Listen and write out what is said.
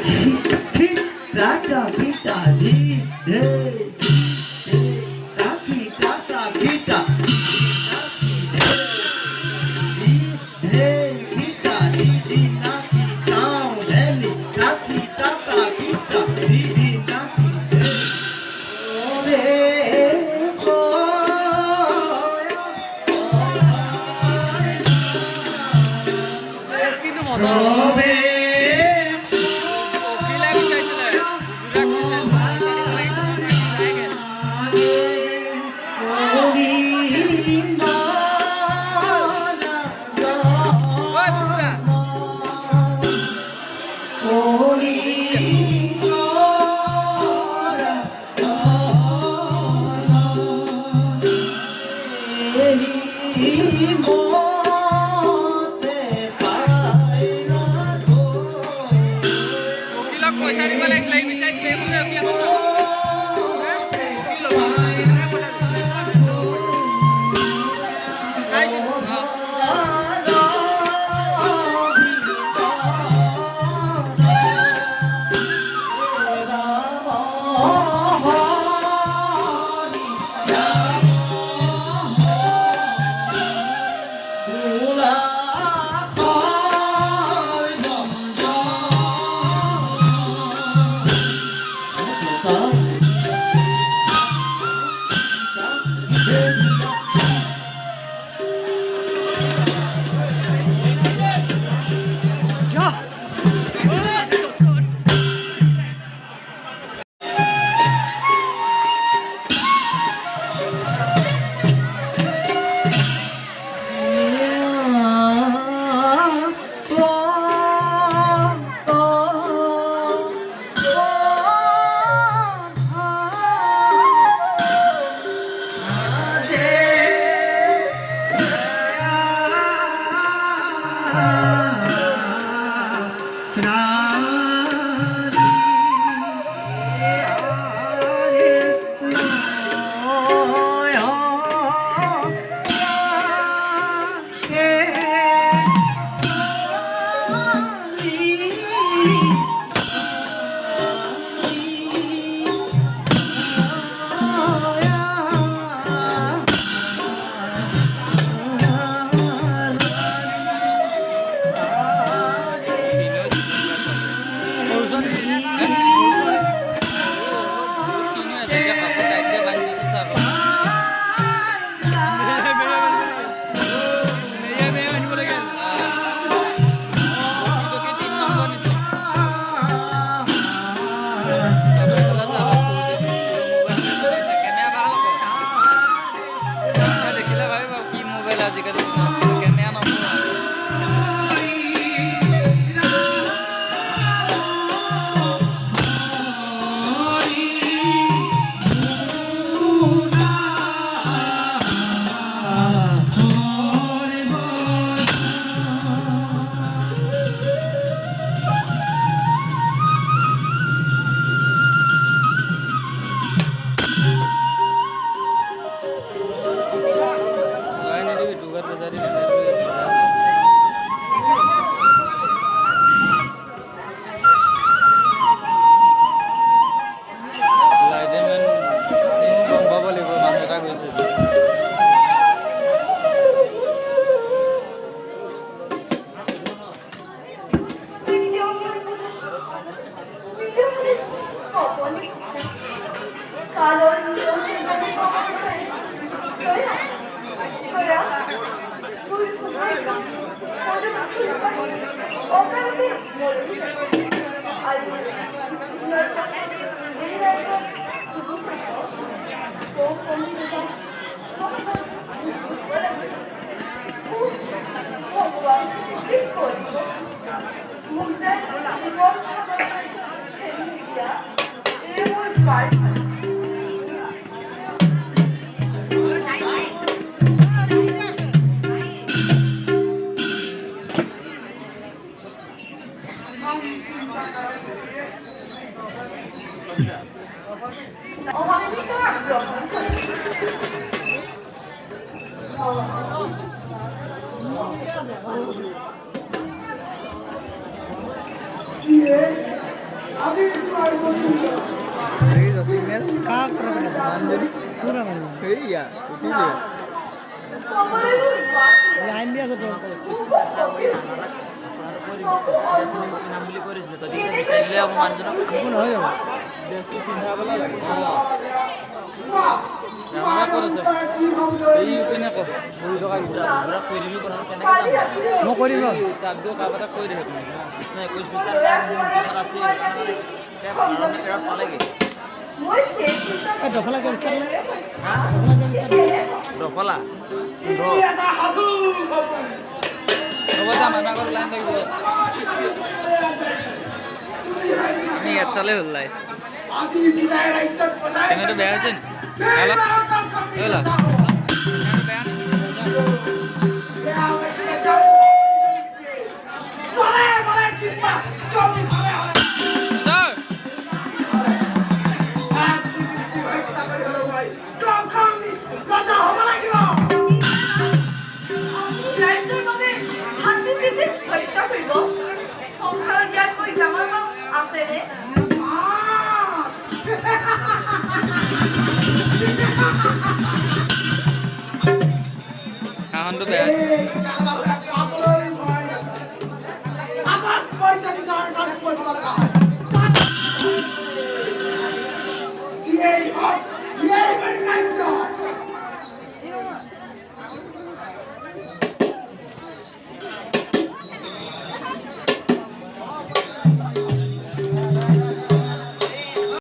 Kita kita di de tapi kata kita kita di naki kau deni naki kata kita di naki signal কাক করে বান্ধবী পুরা মানে এইয়া উঠিলে লাইন দিয়ে আছে তো নাম বুলি কৰিছিলে তই দিলে বিচাৰি দিলে হ'ব মানুহজনক কোন হৈ যাব ড্ৰেছটো পিন্ধাবলৈ লাগে অঁ ৰামা কৰিছে এই কেনে ক বহি থকা পুৰা কৈ দিবি কথাটো কেনেকৈ যাম মই কৰি দিম তাক দিও কাম এটা কৰি দে তুমি কৃষ্ণ 21 টাইম টাইম মোৰ পিছত আছে সেইকাৰণে মানে এৰাত পালেগৈ এই দফলা কেম ষ্টাৰ্ট নে হা দফলা কেম ষ্টাৰ্ট দফলা হ'ব যা মানা কৰি লাইন লাগিব আমি ইয়াত চালে হ'ল লাইন কেমেৰাটো বেয়া হৈছে নি হেলা হেলা বেয়া কাহনটো বেয়া আমাৰ পৰিচালিত গান পয়সা লাগা হয়